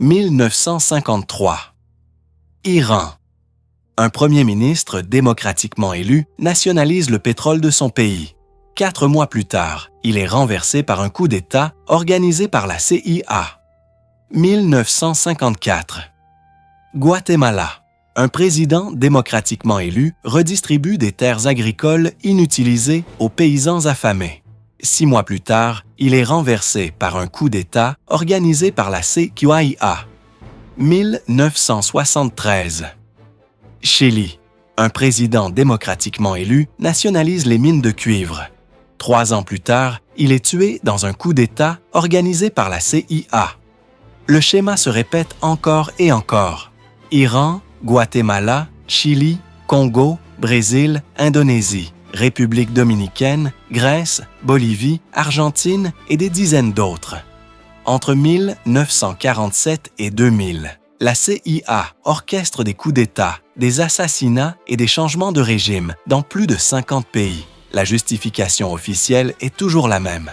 1953. Iran. Un premier ministre démocratiquement élu nationalise le pétrole de son pays. 4 mois plus tard, il est renversé par un coup d'État organisé par la CIA. 1954. Guatemala. Un président démocratiquement élu redistribue des terres agricoles inutilisées aux paysans affamés. 6 mois plus tard, il est renversé par un coup d'État organisé par la CIA. 1973. Chili. Un président démocratiquement élu nationalise les mines de cuivre. 3 ans plus tard, il est tué dans un coup d'État organisé par la CIA. Le schéma se répète encore et encore. Iran, Guatemala, Chili, Congo, Brésil, Indonésie, République dominicaine, Grèce, Bolivie, Argentine et des dizaines d'autres. Entre 1947 et 2000, la CIA orchestre des coups d'État, des assassinats et des changements de régime dans plus de 50 pays. La justification officielle est toujours la même.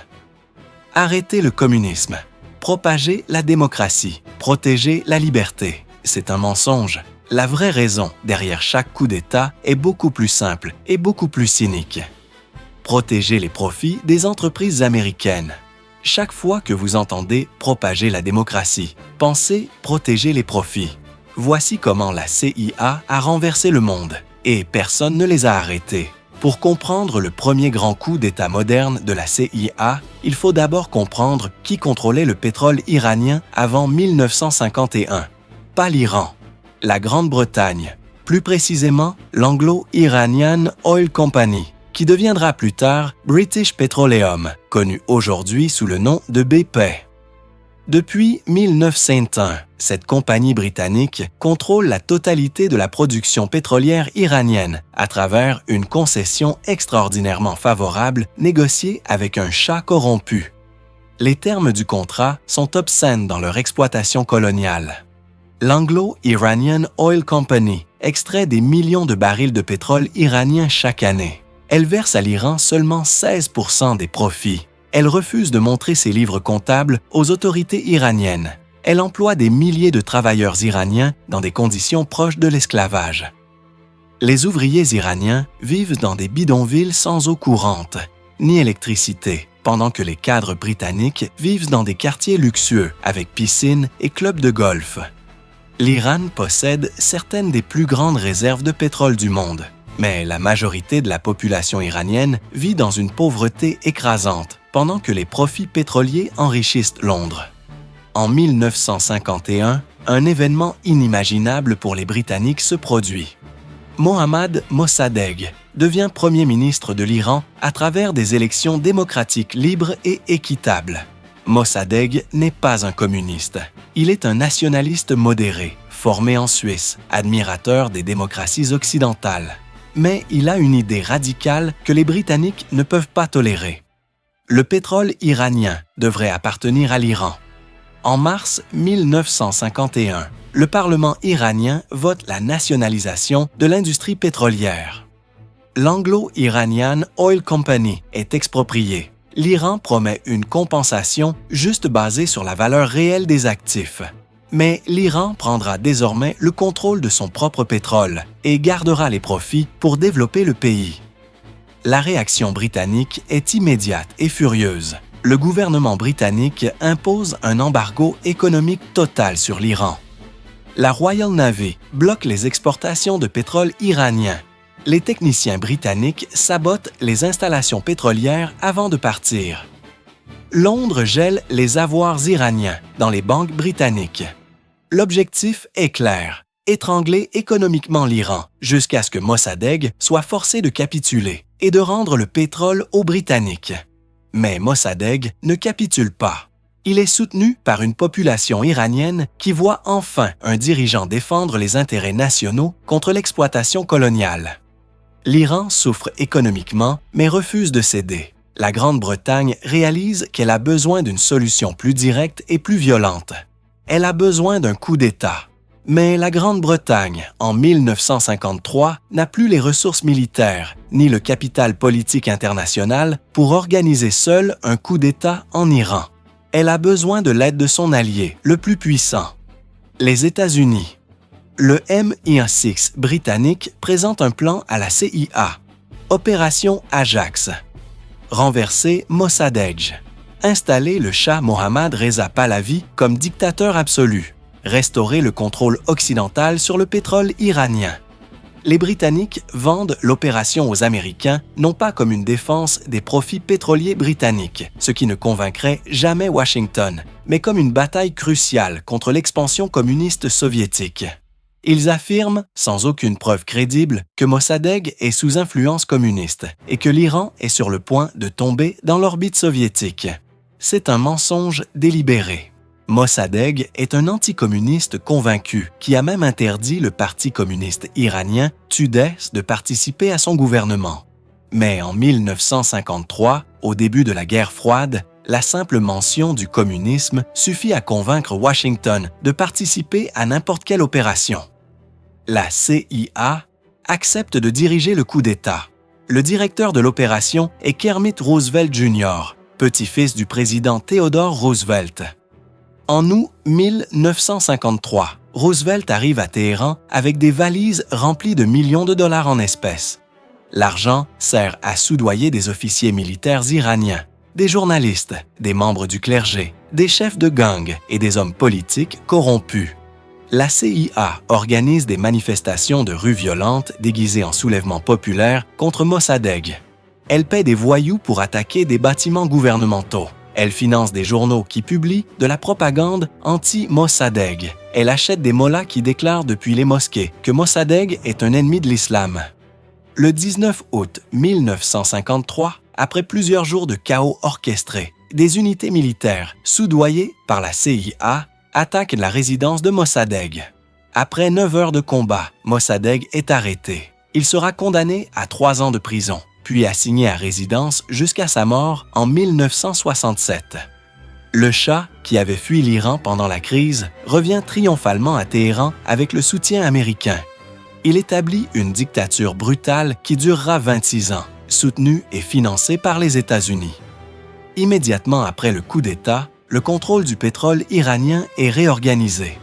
Arrêter le communisme, propager la démocratie, protéger la liberté. C'est un mensonge. La vraie raison derrière chaque coup d'État est beaucoup plus simple et beaucoup plus cynique. Protéger les profits des entreprises américaines. Chaque fois que vous entendez « propager la démocratie », pensez « protéger les profits ». Voici comment la CIA a renversé le monde, et personne ne les a arrêtés. Pour comprendre le premier grand coup d'État moderne de la CIA, il faut d'abord comprendre qui contrôlait le pétrole iranien avant 1951. Pas l'Iran, la Grande-Bretagne, plus précisément l'Anglo-Iranian Oil Company, qui deviendra plus tard British Petroleum, connu aujourd'hui sous le nom de BP. Depuis 1901, cette compagnie britannique contrôle la totalité de la production pétrolière iranienne à travers une concession extraordinairement favorable négociée avec un shah corrompu. Les termes du contrat sont obscènes dans leur exploitation coloniale. L'Anglo-Iranian Oil Company extrait des millions de barils de pétrole iranien chaque année. Elle verse à l'Iran seulement 16% des profits. Elle refuse de montrer ses livres comptables aux autorités iraniennes. Elle emploie des milliers de travailleurs iraniens dans des conditions proches de l'esclavage. Les ouvriers iraniens vivent dans des bidonvilles sans eau courante, ni électricité, pendant que les cadres britanniques vivent dans des quartiers luxueux avec piscines et clubs de golf. L'Iran possède certaines des plus grandes réserves de pétrole du monde, mais la majorité de la population iranienne vit dans une pauvreté écrasante, pendant que les profits pétroliers enrichissent Londres. En 1951, un événement inimaginable pour les Britanniques se produit. Mohammad Mossadegh devient Premier ministre de l'Iran à travers des élections démocratiques libres et équitables. Mossadegh n'est pas un communiste. Il est un nationaliste modéré, formé en Suisse, admirateur des démocraties occidentales. Mais il a une idée radicale que les Britanniques ne peuvent pas tolérer. Le pétrole iranien devrait appartenir à l'Iran. En mars 1951, le Parlement iranien vote la nationalisation de l'industrie pétrolière. L'Anglo-Iranian Oil Company est expropriée. L'Iran promet une compensation juste basée sur la valeur réelle des actifs. Mais l'Iran prendra désormais le contrôle de son propre pétrole et gardera les profits pour développer le pays. La réaction britannique est immédiate et furieuse. Le gouvernement britannique impose un embargo économique total sur l'Iran. La Royal Navy bloque les exportations de pétrole iranien. Les techniciens britanniques sabotent les installations pétrolières avant de partir. Londres gèle les avoirs iraniens dans les banques britanniques. L'objectif est clair, étrangler économiquement l'Iran jusqu'à ce que Mossadegh soit forcé de capituler et de rendre le pétrole aux Britanniques. Mais Mossadegh ne capitule pas. Il est soutenu par une population iranienne qui voit enfin un dirigeant défendre les intérêts nationaux contre l'exploitation coloniale. L'Iran souffre économiquement, mais refuse de céder. La Grande-Bretagne réalise qu'elle a besoin d'une solution plus directe et plus violente. Elle a besoin d'un coup d'État. Mais la Grande-Bretagne, en 1953, n'a plus les ressources militaires ni le capital politique international pour organiser seule un coup d'État en Iran. Elle a besoin de l'aide de son allié, le plus puissant. Les États-Unis. Le MI6 britannique présente un plan à la CIA. Opération Ajax. Renverser Mossadegh. Installer le Shah Mohammad Reza Pahlavi comme dictateur absolu. Restaurer le contrôle occidental sur le pétrole iranien. Les Britanniques vendent l'opération aux Américains non pas comme une défense des profits pétroliers britanniques, ce qui ne convaincrait jamais Washington, mais comme une bataille cruciale contre l'expansion communiste soviétique. Ils affirment, sans aucune preuve crédible, que Mossadegh est sous influence communiste et que l'Iran est sur le point de tomber dans l'orbite soviétique. C'est un mensonge délibéré. Mossadegh est un anticommuniste convaincu qui a même interdit le Parti communiste iranien, Tudeh, de participer à son gouvernement. Mais en 1953, au début de la guerre froide, la simple mention du communisme suffit à convaincre Washington de participer à n'importe quelle opération. La CIA accepte de diriger le coup d'État. Le directeur de l'opération est Kermit Roosevelt Jr., petit-fils du président Theodore Roosevelt. En août 1953, Roosevelt arrive à Téhéran avec des valises remplies de millions de dollars en espèces. L'argent sert à soudoyer des officiers militaires iraniens, des journalistes, des membres du clergé, des chefs de gang et des hommes politiques corrompus. La CIA organise des manifestations de rue violentes déguisées en soulèvement populaire contre Mossadegh. Elle paie des voyous pour attaquer des bâtiments gouvernementaux. Elle finance des journaux qui publient de la propagande anti-Mossadegh. Elle achète des mollahs qui déclarent depuis les mosquées que Mossadegh est un ennemi de l'islam. Le 19 août 1953, après plusieurs jours de chaos orchestré, des unités militaires, soudoyées par la CIA, attaquent la résidence de Mossadegh. Après 9 heures de combat, Mossadegh est arrêté. Il sera condamné à 3 ans de prison, puis assigné à résidence jusqu'à sa mort en 1967. Le Shah, qui avait fui l'Iran pendant la crise, revient triomphalement à Téhéran avec le soutien américain. Il établit une dictature brutale qui durera 26 ans, soutenue et financée par les États-Unis. Immédiatement après le coup d'État, le contrôle du pétrole iranien est réorganisé.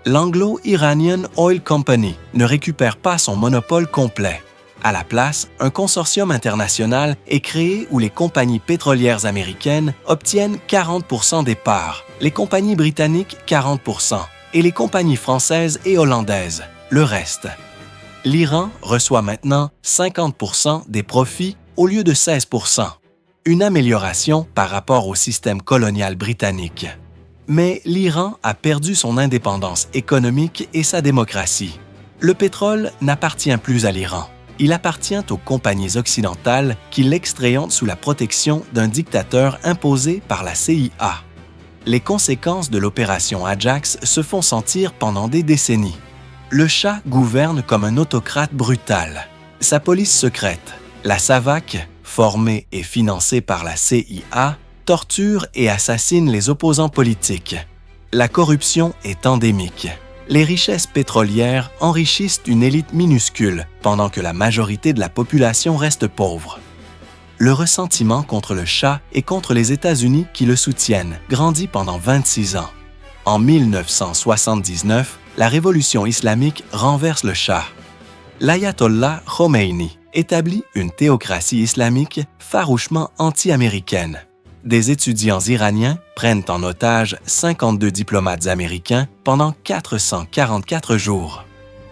L'Anglo-Iranian Oil Company ne récupère pas son monopole complet. À la place, un consortium international est créé où les compagnies pétrolières américaines obtiennent 40% des parts, les compagnies britanniques 40% et les compagnies françaises et hollandaises, le reste. L'Iran reçoit maintenant 50% des profits au lieu de 16%, une amélioration par rapport au système colonial britannique. Mais l'Iran a perdu son indépendance économique et sa démocratie. Le pétrole n'appartient plus à l'Iran. Il appartient aux compagnies occidentales qui l'extrayent sous la protection d'un dictateur imposé par la CIA. Les conséquences de l'opération Ajax se font sentir pendant des décennies. Le Shah gouverne comme un autocrate brutal. Sa police secrète, la SAVAK, formée et financée par la CIA, torture et assassine les opposants politiques. La corruption est endémique. Les richesses pétrolières enrichissent une élite minuscule, pendant que la majorité de la population reste pauvre. Le ressentiment contre le Shah et contre les États-Unis qui le soutiennent grandit pendant 26 ans. En 1979, la révolution islamique renverse le Shah. L'ayatollah Khomeini établit une théocratie islamique farouchement anti-américaine. Des étudiants iraniens prennent en otage 52 diplomates américains pendant 444 jours.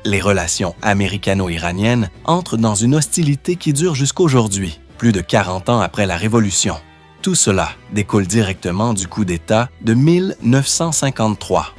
Les relations américano-iraniennes entrent dans une hostilité qui dure jusqu'aujourd'hui, plus de 40 ans après la Révolution. Tout cela découle directement du coup d'État de 1953.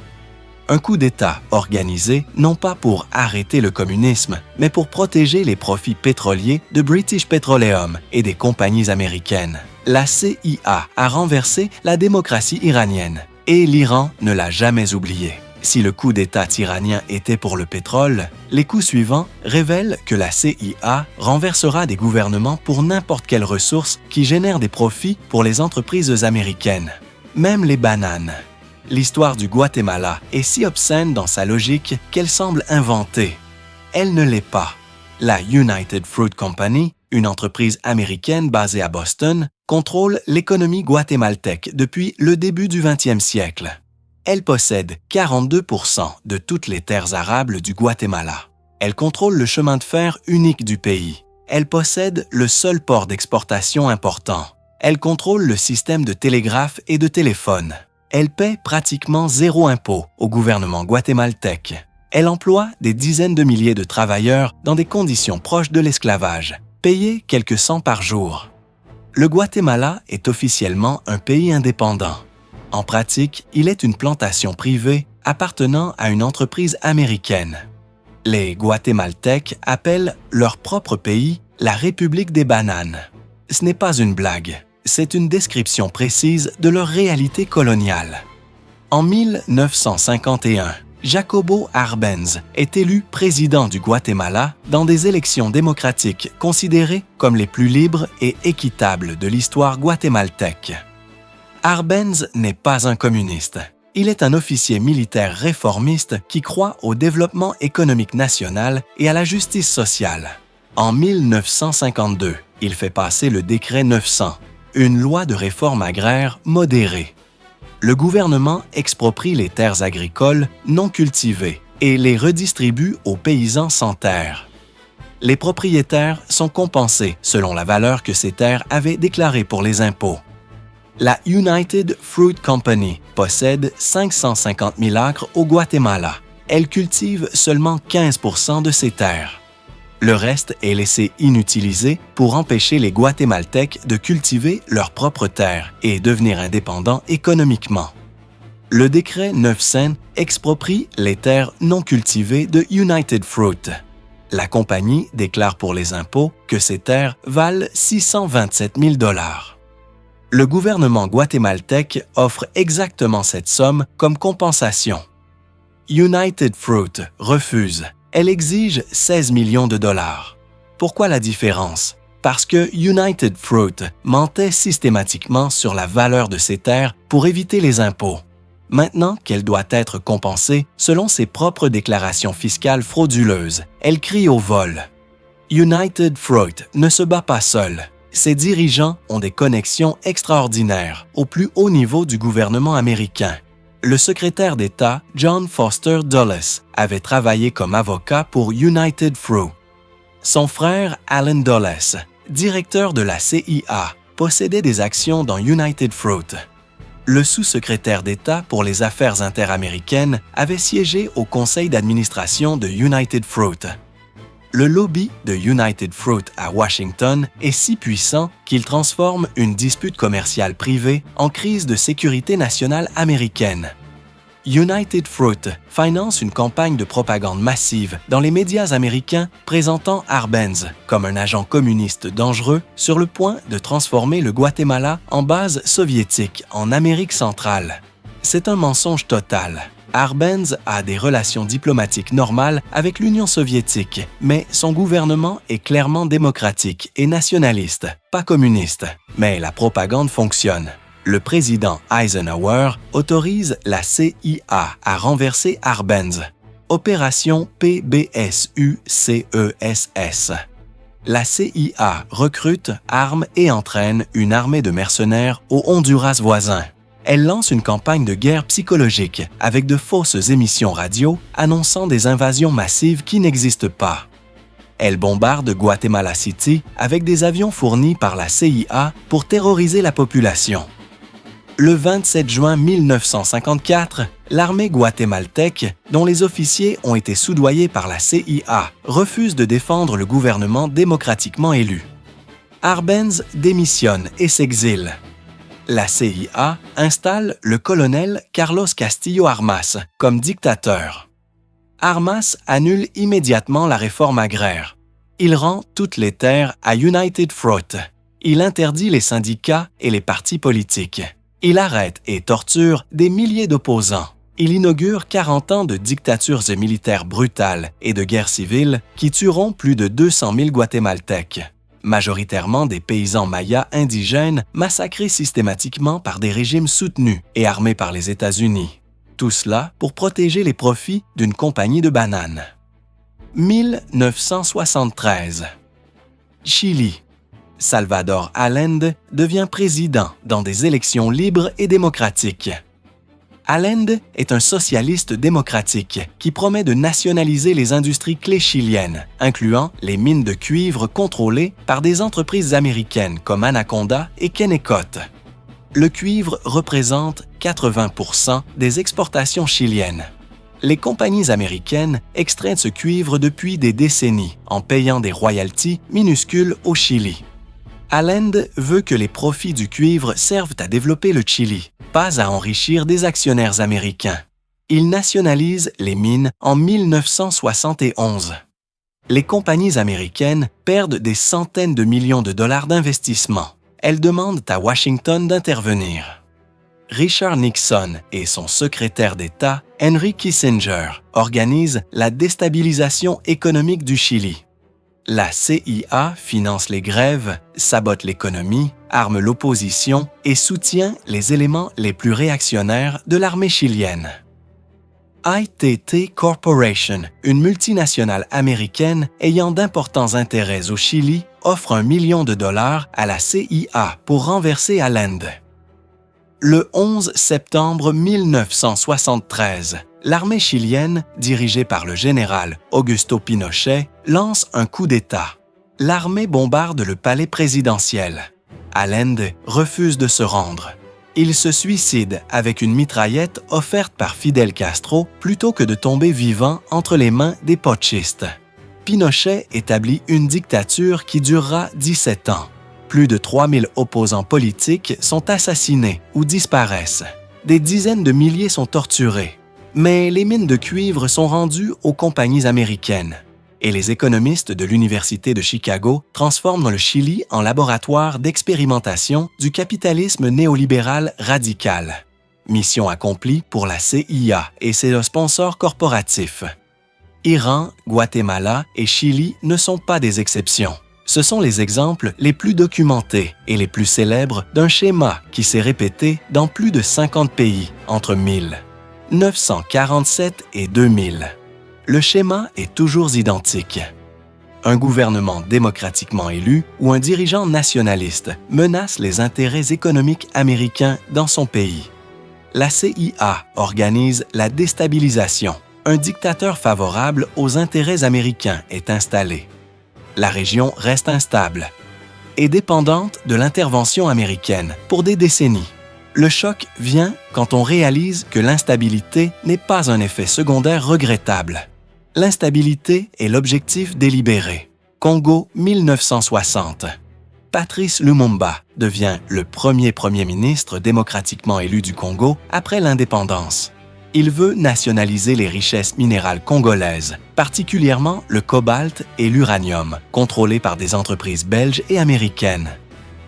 Un coup d'État organisé non pas pour arrêter le communisme, mais pour protéger les profits pétroliers de British Petroleum et des compagnies américaines. La CIA a renversé la démocratie iranienne et l'Iran ne l'a jamais oublié. Si le coup d'État iranien était pour le pétrole, les coups suivants révèlent que la CIA renversera des gouvernements pour n'importe quelle ressource qui génère des profits pour les entreprises américaines, même les bananes. L'histoire du Guatemala est si obscène dans sa logique qu'elle semble inventée. Elle ne l'est pas. La United Fruit Company, une entreprise américaine basée à Boston, contrôle l'économie guatémaltèque depuis le début du 20e siècle. Elle possède 42% de toutes les terres arables du Guatemala. Elle contrôle le chemin de fer unique du pays. Elle possède le seul port d'exportation important. Elle contrôle le système de télégraphe et de téléphone. Elle paie pratiquement zéro impôt au gouvernement guatémaltèque. Elle emploie des dizaines de milliers de travailleurs dans des conditions proches de l'esclavage, payés quelques cents par jour. Le Guatemala est officiellement un pays indépendant. En pratique, il est une plantation privée appartenant à une entreprise américaine. Les Guatémaltèques appellent leur propre pays la République des bananes. Ce n'est pas une blague, c'est une description précise de leur réalité coloniale. En 1951, Jacobo Arbenz est élu président du Guatemala dans des élections démocratiques considérées comme les plus libres et équitables de l'histoire guatémaltèque. Arbenz n'est pas un communiste. Il est un officier militaire réformiste qui croit au développement économique national et à la justice sociale. En 1952, il fait passer le décret 900, une loi de réforme agraire modérée. Le gouvernement exproprie les terres agricoles non cultivées et les redistribue aux paysans sans terre. Les propriétaires sont compensés selon la valeur que ces terres avaient déclarée pour les impôts. La United Fruit Company possède 550 000 acres au Guatemala. Elle cultive seulement 15% de ses terres. Le reste est laissé inutilisé pour empêcher les Guatémaltèques de cultiver leurs propres terres et devenir indépendants économiquement. Le décret 900 exproprie les terres non cultivées de United Fruit. La compagnie déclare pour les impôts que ces terres valent 627 000 $. Le gouvernement guatémaltèque offre exactement cette somme comme compensation. United Fruit refuse. Elle exige 16 millions de dollars. Pourquoi la différence? Parce que United Fruit mentait systématiquement sur la valeur de ses terres pour éviter les impôts. Maintenant qu'elle doit être compensée selon ses propres déclarations fiscales frauduleuses, elle crie au vol. United Fruit ne se bat pas seul. Ses dirigeants ont des connexions extraordinaires au plus haut niveau du gouvernement américain. Le secrétaire d'État John Foster Dulles avait travaillé comme avocat pour United Fruit. Son frère Alan Dulles, directeur de la CIA, possédait des actions dans United Fruit. Le sous-secrétaire d'État pour les affaires interaméricaines avait siégé au conseil d'administration de United Fruit. Le lobby de United Fruit à Washington est si puissant qu'il transforme une dispute commerciale privée en crise de sécurité nationale américaine. United Fruit finance une campagne de propagande massive dans les médias américains présentant Arbenz comme un agent communiste dangereux sur le point de transformer le Guatemala en base soviétique en Amérique centrale. C'est un mensonge total. Arbenz a des relations diplomatiques normales avec l'Union soviétique, mais son gouvernement est clairement démocratique et nationaliste, pas communiste. Mais la propagande fonctionne. Le président Eisenhower autorise la CIA à renverser Arbenz. Opération PBSUCESS. La CIA recrute, arme et entraîne une armée de mercenaires au Honduras voisin. Elle lance une campagne de guerre psychologique avec de fausses émissions radio annonçant des invasions massives qui n'existent pas. Elle bombarde Guatemala City avec des avions fournis par la CIA pour terroriser la population. Le 27 juin 1954, l'armée guatémaltèque, dont les officiers ont été soudoyés par la CIA, refuse de défendre le gouvernement démocratiquement élu. Arbenz démissionne et s'exile. La CIA installe le colonel Carlos Castillo Armas comme dictateur. Armas annule immédiatement la réforme agraire. Il rend toutes les terres à United Fruit. Il interdit les syndicats et les partis politiques. Il arrête et torture des milliers d'opposants. Il inaugure 40 ans de dictatures et militaires brutales et de guerres civiles qui tueront plus de 200 000 Guatémaltèques. Majoritairement des paysans mayas indigènes massacrés systématiquement par des régimes soutenus et armés par les États-Unis. Tout cela pour protéger les profits d'une compagnie de bananes. 1973. Chili. Salvador Allende devient président dans des élections libres et démocratiques. Allende est un socialiste démocratique qui promet de nationaliser les industries clés chiliennes, incluant les mines de cuivre contrôlées par des entreprises américaines comme Anaconda et Kennecott. Le cuivre représente 80% des exportations chiliennes. Les compagnies américaines extraient ce cuivre depuis des décennies en payant des royalties minuscules au Chili. Allende veut que les profits du cuivre servent à développer le Chili, pas à enrichir des actionnaires américains. Il nationalise les mines en 1971. Les compagnies américaines perdent des centaines de millions de dollars d'investissement. Elles demandent à Washington d'intervenir. Richard Nixon et son secrétaire d'État, Henry Kissinger, organisent la déstabilisation économique du Chili. La CIA finance les grèves, sabote l'économie, arme l'opposition et soutient les éléments les plus réactionnaires de l'armée chilienne. ITT Corporation, une multinationale américaine ayant d'importants intérêts au Chili, offre $1 million à la CIA pour renverser Allende. Le 11 septembre 1973, l'armée chilienne, dirigée par le général Augusto Pinochet, lance un coup d'État. L'armée bombarde le palais présidentiel. Allende refuse de se rendre. Il se suicide avec une mitraillette offerte par Fidel Castro plutôt que de tomber vivant entre les mains des putschistes. Pinochet établit une dictature qui durera 17 ans. Plus de 3000 opposants politiques sont assassinés ou disparaissent. Des dizaines de milliers sont torturés. Mais les mines de cuivre sont rendues aux compagnies américaines. Et les économistes de l'Université de Chicago transforment le Chili en laboratoire d'expérimentation du capitalisme néolibéral radical. Mission accomplie pour la CIA et ses sponsors corporatifs. Iran, Guatemala et Chili ne sont pas des exceptions. Ce sont les exemples les plus documentés et les plus célèbres d'un schéma qui s'est répété dans plus de 50 pays entre 1947 et 2000. Le schéma est toujours identique. Un gouvernement démocratiquement élu ou un dirigeant nationaliste menace les intérêts économiques américains dans son pays. La CIA organise la déstabilisation. Un dictateur favorable aux intérêts américains est installé. La région reste instable et dépendante de l'intervention américaine pour des décennies. Le choc vient quand on réalise que l'instabilité n'est pas un effet secondaire regrettable. L'instabilité est l'objectif délibéré. Congo 1960. Patrice Lumumba devient le premier ministre démocratiquement élu du Congo après l'indépendance. Il veut nationaliser les richesses minérales congolaises, particulièrement le cobalt et l'uranium, contrôlés par des entreprises belges et américaines.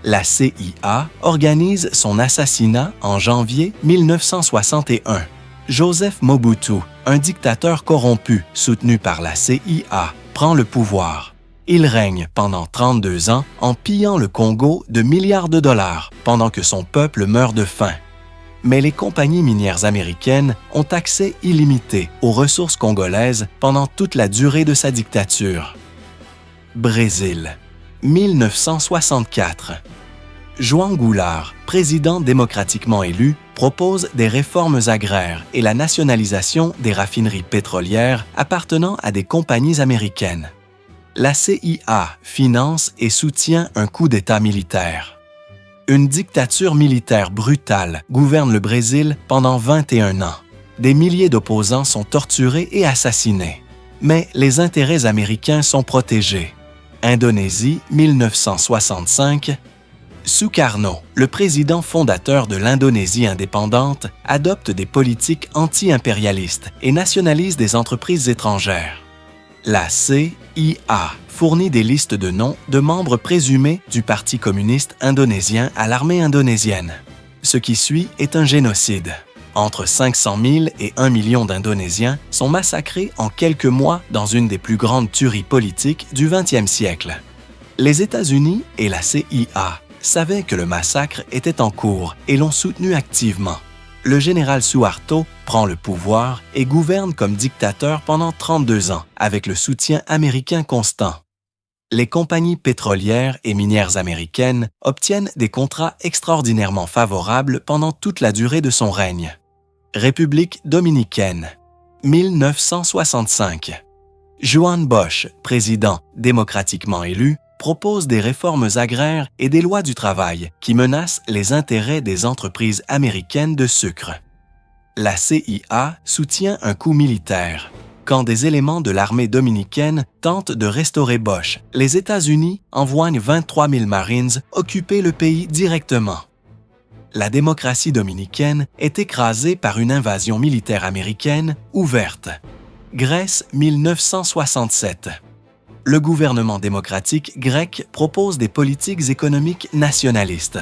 La CIA organise son assassinat en janvier 1961. Joseph Mobutu, un dictateur corrompu soutenu par la CIA, prend le pouvoir. Il règne pendant 32 ans en pillant le Congo de milliards de dollars pendant que son peuple meurt de faim. Mais les compagnies minières américaines ont accès illimité aux ressources congolaises pendant toute la durée de sa dictature. Brésil, 1964. Juan Goulart, président démocratiquement élu, propose des réformes agraires et la nationalisation des raffineries pétrolières appartenant à des compagnies américaines. La CIA finance et soutient un coup d'État militaire. Une dictature militaire brutale gouverne le Brésil pendant 21 ans. Des milliers d'opposants sont torturés et assassinés. Mais les intérêts américains sont protégés. Indonésie, 1965. Sukarno, le président fondateur de l'Indonésie indépendante, adopte des politiques anti-impérialistes et nationalise des entreprises étrangères. La CIA fournit des listes de noms de membres présumés du Parti communiste indonésien à l'armée indonésienne. Ce qui suit est un génocide. Entre 500 000 et 1 million d'Indonésiens sont massacrés en quelques mois dans une des plus grandes tueries politiques du XXe siècle. Les États-Unis et la CIA savaient que le massacre était en cours et l'ont soutenu activement. Le général Suharto prend le pouvoir et gouverne comme dictateur pendant 32 ans, avec le soutien américain constant. Les compagnies pétrolières et minières américaines obtiennent des contrats extraordinairement favorables pendant toute la durée de son règne. République dominicaine, 1965. Juan Bosch, président démocratiquement élu, propose des réformes agraires et des lois du travail qui menacent les intérêts des entreprises américaines de sucre. La CIA soutient un coup militaire. Quand des éléments de l'armée dominicaine tentent de restaurer Bosch, les États-Unis envoient 23 000 Marines occuper le pays directement. La démocratie dominicaine est écrasée par une invasion militaire américaine ouverte. Grèce, 1967. Le gouvernement démocratique grec propose des politiques économiques nationalistes.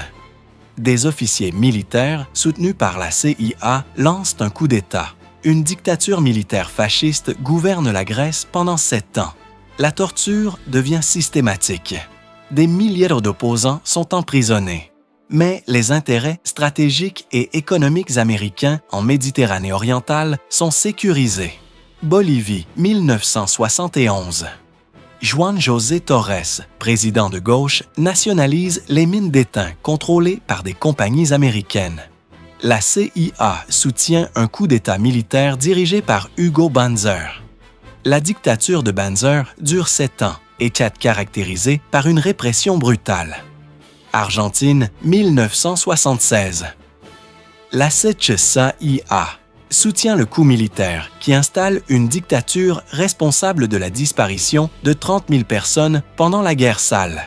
Des officiers militaires soutenus par la CIA lancent un coup d'État. Une dictature militaire fasciste gouverne la Grèce pendant 7 ans. La torture devient systématique. Des milliers d'opposants sont emprisonnés. Mais les intérêts stratégiques et économiques américains en Méditerranée orientale sont sécurisés. Bolivie, 1971. Juan José Torres, président de gauche, nationalise les mines d'étain contrôlées par des compagnies américaines. La CIA soutient un coup d'État militaire dirigé par Hugo Banzer. La dictature de Banzer dure 7 ans et est caractérisée par une répression brutale. Argentine, 1976. La CIA soutient le coup militaire qui installe une dictature responsable de la disparition de 30 000 personnes pendant la guerre sale.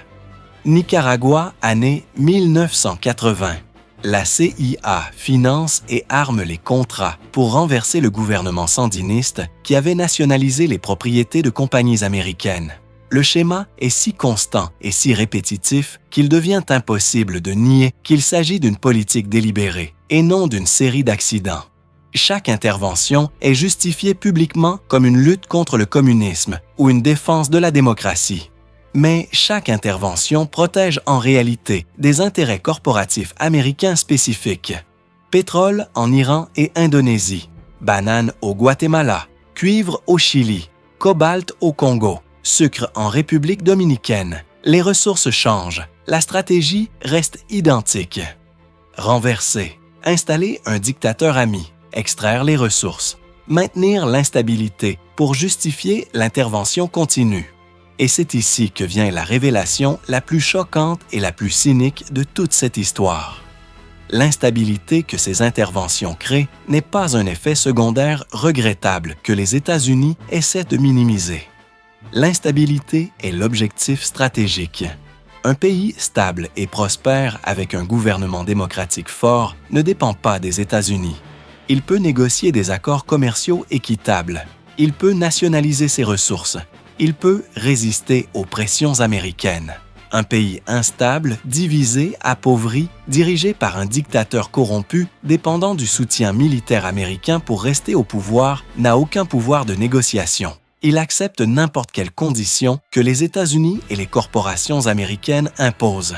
Nicaragua, année 1980. La CIA finance et arme les Contras pour renverser le gouvernement sandiniste qui avait nationalisé les propriétés de compagnies américaines. Le schéma est si constant et si répétitif qu'il devient impossible de nier qu'il s'agit d'une politique délibérée et non d'une série d'accidents. Chaque intervention est justifiée publiquement comme une lutte contre le communisme ou une défense de la démocratie. Mais chaque intervention protège en réalité des intérêts corporatifs américains spécifiques. Pétrole en Iran et Indonésie, bananes au Guatemala, cuivre au Chili, cobalt au Congo, sucre en République dominicaine. Les ressources changent, la stratégie reste identique. Renverser, installer un dictateur ami, extraire les ressources, maintenir l'instabilité pour justifier l'intervention continue. Et c'est ici que vient la révélation la plus choquante et la plus cynique de toute cette histoire. L'instabilité que ces interventions créent n'est pas un effet secondaire regrettable que les États-Unis essaient de minimiser. L'instabilité est l'objectif stratégique. Un pays stable et prospère avec un gouvernement démocratique fort ne dépend pas des États-Unis. Il peut négocier des accords commerciaux équitables. Il peut nationaliser ses ressources. Il peut résister aux pressions américaines. Un pays instable, divisé, appauvri, dirigé par un dictateur corrompu, dépendant du soutien militaire américain pour rester au pouvoir, n'a aucun pouvoir de négociation. Il accepte n'importe quelles conditions que les États-Unis et les corporations américaines imposent.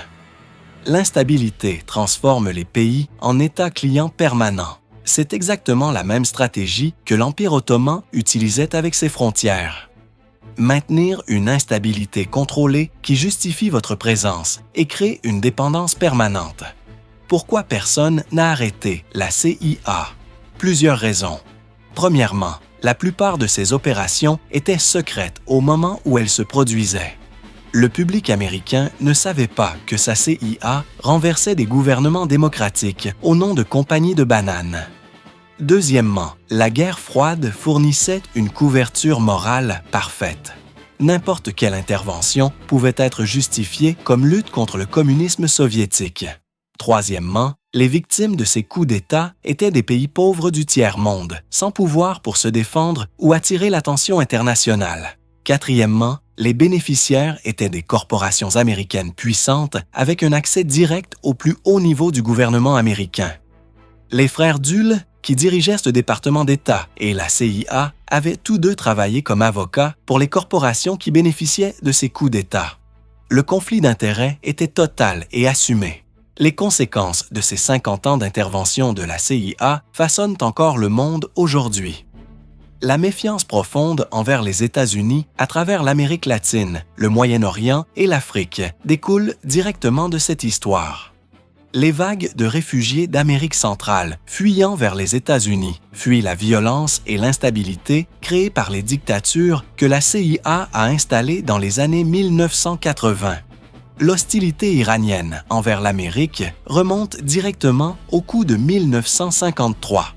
L'instabilité transforme les pays en États clients permanents. C'est exactement la même stratégie que l'Empire ottoman utilisait avec ses frontières. Maintenir une instabilité contrôlée qui justifie votre présence et crée une dépendance permanente. Pourquoi personne n'a arrêté la CIA? Plusieurs raisons. Premièrement, la plupart de ces opérations étaient secrètes au moment où elles se produisaient. Le public américain ne savait pas que sa CIA renversait des gouvernements démocratiques au nom de compagnies de bananes. Deuxièmement, la guerre froide fournissait une couverture morale parfaite. N'importe quelle intervention pouvait être justifiée comme lutte contre le communisme soviétique. Troisièmement, les victimes de ces coups d'État étaient des pays pauvres du tiers-monde, sans pouvoir pour se défendre ou attirer l'attention internationale. Quatrièmement, les bénéficiaires étaient des corporations américaines puissantes avec un accès direct au plus haut niveau du gouvernement américain. Les frères Dulles, qui dirigeaient ce département d'État, et la CIA avaient tous deux travaillé comme avocats pour les corporations qui bénéficiaient de ces coups d'État. Le conflit d'intérêts était total et assumé. Les conséquences de ces 50 ans d'intervention de la CIA façonnent encore le monde aujourd'hui. La méfiance profonde envers les États-Unis à travers l'Amérique latine, le Moyen-Orient et l'Afrique découle directement de cette histoire. les vagues de réfugiés d'Amérique centrale, fuyant vers les États-Unis, fuient la violence et l'instabilité créées par les dictatures que la CIA a installées dans les années 1980. L'hostilité iranienne envers l'Amérique remonte directement au coup de 1953.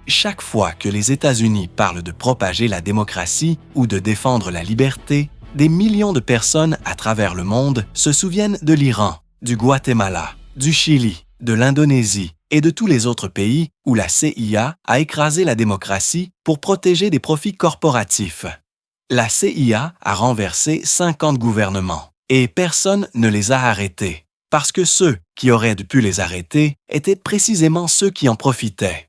Chaque fois que les États-Unis parlent de propager la démocratie ou de défendre la liberté, des millions de personnes à travers le monde se souviennent de l'Iran, du Guatemala, du Chili, de l'Indonésie et de tous les autres pays où la CIA a écrasé la démocratie pour protéger des profits corporatifs. La CIA a renversé 50 gouvernements et personne ne les a arrêtés, parce que ceux qui auraient pu les arrêter étaient précisément ceux qui en profitaient.